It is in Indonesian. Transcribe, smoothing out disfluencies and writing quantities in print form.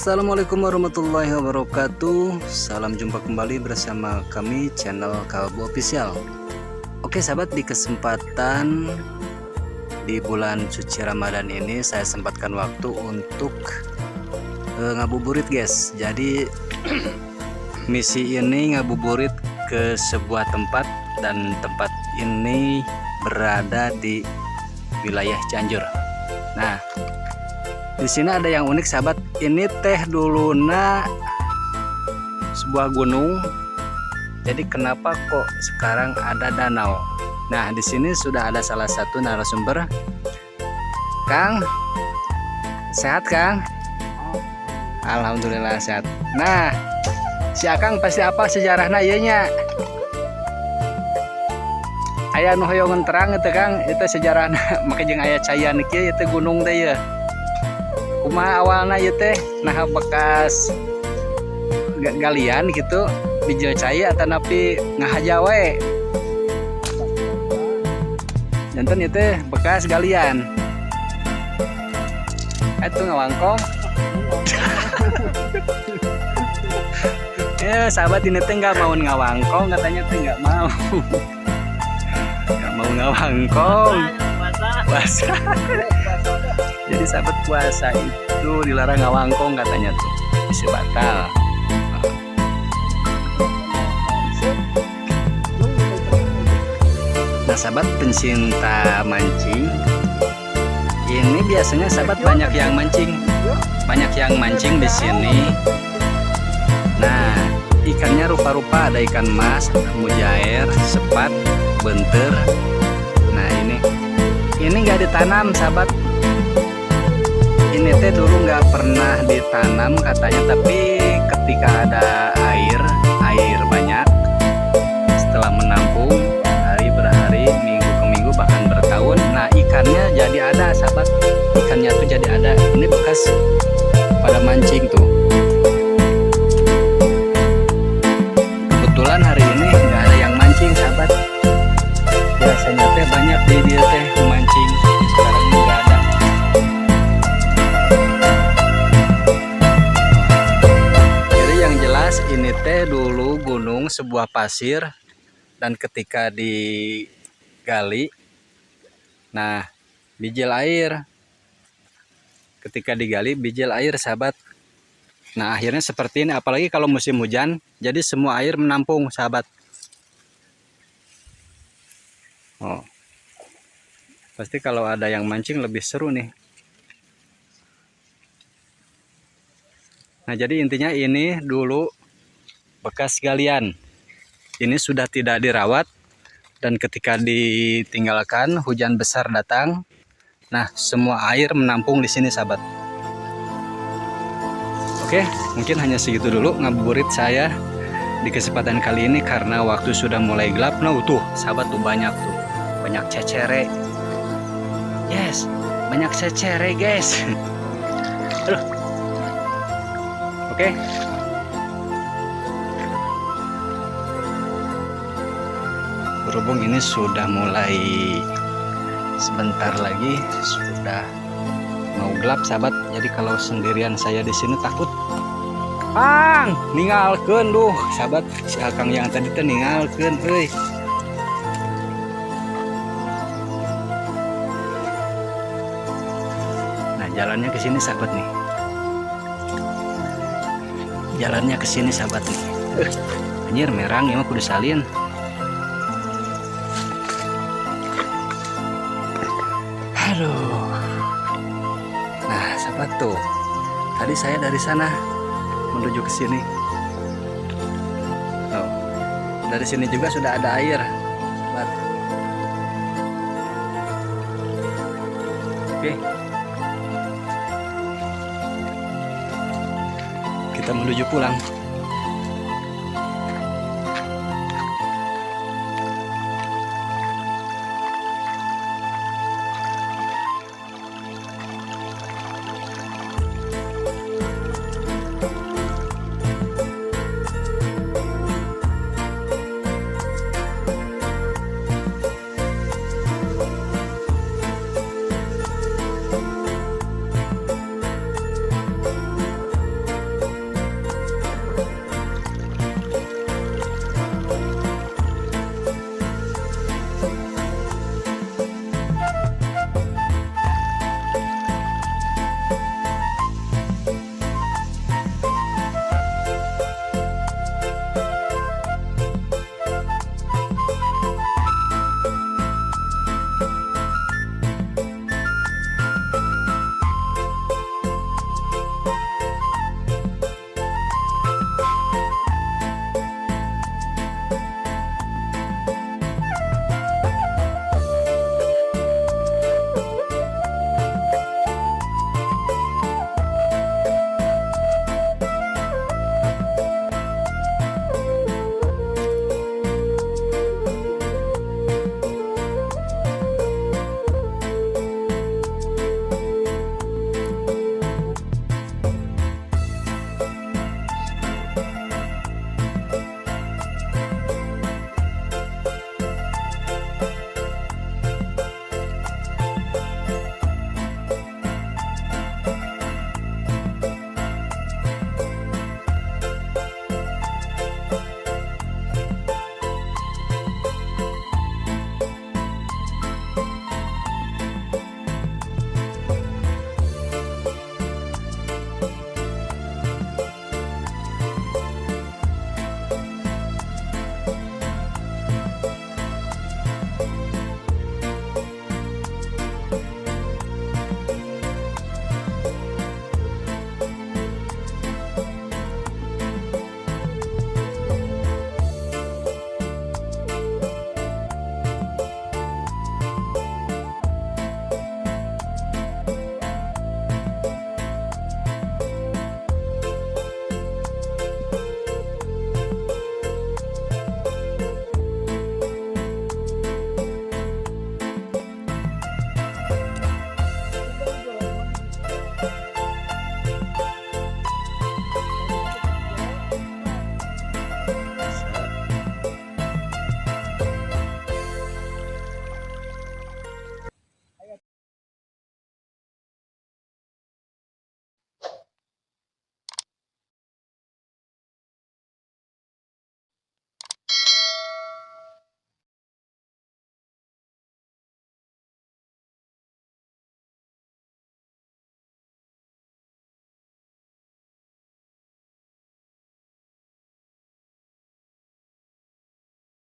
Assalamualaikum warahmatullahi wabarakatuh. Salam jumpa kembali bersama kami channel Kawabu Official. Oke sahabat, di kesempatan di bulan suci Ramadan ini saya sempatkan waktu untuk ngabuburit guys. Jadi misi ini ngabuburit ke sebuah tempat, dan tempat ini berada di wilayah Cianjur. Nah, di sini ada yang unik sahabat. Ini teh duluna sebuah gunung. Jadi kenapa kok sekarang ada danau? Nah, di sini sudah ada salah satu narasumber. Kang, sehat Kang? Alhamdulillah sehat. Nah, si Akang pasti apa sejarahnya ieu nya? Aya nu hoyongan terang itu Kang, itu sejarahna. Make jeung aya cayan kieu itu gunung teh ya. Kumaha awalna ieu teh nah bekas galian gitu bijil cai atau napi ngahaja we? Janten ieu teh bekas galian. Itu ngawangkong. Ya sahabat, ini teh nggak mau ngawangkong, katanya teh nggak mau. Nggak mau ngawangkong. Puasa. Jadi sahabat, puasa itu dilarang ngawangkong katanya tuh, bisa batal. Nah sahabat pencinta mancing, ini biasanya sahabat banyak yang mancing di sini. Nah, ikannya rupa-rupa, ada ikan mas, mujair, sepat, benter. Nah ini nggak ditanam sahabat. Ini teh dulu nggak pernah ditanam katanya, tapi ketika ada air banyak, setelah menampung hari berhari, minggu ke minggu, bahkan bertahun, nah ikannya jadi ada sahabat. Ikannya tuh jadi ada. Ini bekas pada mancing tuh. Kebetulan hari ini nggak ada yang mancing sahabat. Biasanya teh banyak di dia teh mancing. Sekarang ini nggak ada. Ini teh dulu gunung, sebuah pasir, dan ketika digali, nah bijil air, ketika digali bijil air sahabat. Nah akhirnya seperti ini, apalagi kalau musim hujan, jadi semua air menampung sahabat. Oh, pasti kalau ada yang mancing lebih seru nih. Nah jadi intinya ini dulu bekas galian. Ini sudah tidak dirawat, dan ketika ditinggalkan hujan besar datang, nah semua air menampung di sini sahabat. Oke, mungkin hanya segitu dulu ngabuburit saya di kesempatan kali ini karena waktu sudah mulai gelap. Nah tuh sahabat tuh banyak cecere. Yes, banyak cecere guys. Aduh. Oke. Berhubung ini sudah mulai sebentar lagi sudah mau gelap sahabat, jadi kalau sendirian saya di sini takut. Kang, ninggalkeun duh sahabat, si Akang yang tadi teh ninggalkeun euy. Nah, jalannya ke sini sahabat nih. Jalannya ke sini sahabat nih. Anjir merang ya mah kudu salin. Aduh. Nah sahabat tuh, tadi saya dari sana menuju ke sini. Oh, dari sini juga sudah ada air sahabat. Oke, kita menuju pulang.